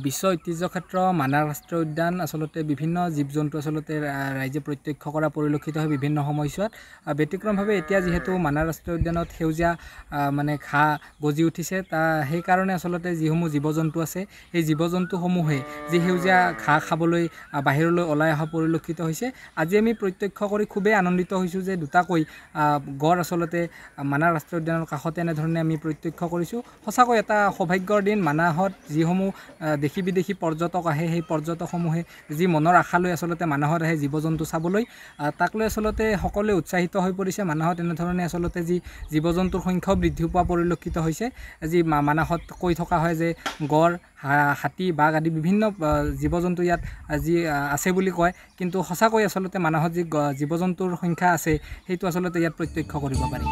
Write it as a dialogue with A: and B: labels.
A: বিশ্ব ঐতিহ্য ক্ষেত্ৰ মানাহ ৰাষ্ট্ৰীয় উদ্যান আচলতে বিভিন্ন জীৱ জন্তু আচলতে ৰাইজে প্ৰত্যক্ষ কৰা পৰিলক্ষিত হয় বিভিন্ন সময়ছোৱাত। ব্যতিক্ৰমভাৱে এতিয়া যিহেতু মানাহ ৰাষ্ট্ৰীয় উদ্যানত সেউজীয়া মানে ঘাঁহ গজি উঠিছে, সেইকাৰণে আচলতে যিসমূহ জীৱ জন্তু আছে সেই জীৱ জন্তুসমূহে যি সেউজীয়া ঘাঁহ খাবলৈ বাহিৰলৈ ওলাই অহা পৰিলক্ষিত হৈছে। আজি আমি প্ৰত্যক্ষ কৰি খুবেই আনন্দিত হৈছোঁ যে দুটাকৈ গড় আচলতে মানাহ ৰাষ্ট্ৰীয় উদ্যানৰ কাষতে এনেধৰণে আমি প্ৰত্যক্ষ কৰিছোঁ। সঁচাকৈ এটা সৌভাগ্যৰ দিন। মানাহত যিসমূহ দেশী বিদেশী পৰ্যটক আহে, সেই পৰ্যটকসমূহে যি মনৰ আশা লৈ আচলতে মানাহত আহে জীৱ জন্তু চাবলৈ, তাক লৈ আচলতে সকলোৱে উৎসাহিত হৈ পৰিছে। মানাহত এনেধৰণে আচলতে যি জীৱ জন্তুৰ সংখ্যাও বৃদ্ধি পোৱা পৰিলক্ষিত হৈছে। যি মানাহত কৈ থকা হয় যে গড়, হাতী, বাঘ আদি বিভিন্ন জীৱ জন্তু ইয়াত যি আছে বুলি কয়, কিন্তু সঁচাকৈ আচলতে মানাহত যি জীৱ জন্তুৰ সংখ্যা আছে সেইটো আচলতে ইয়াত প্ৰত্যক্ষ কৰিব পাৰি।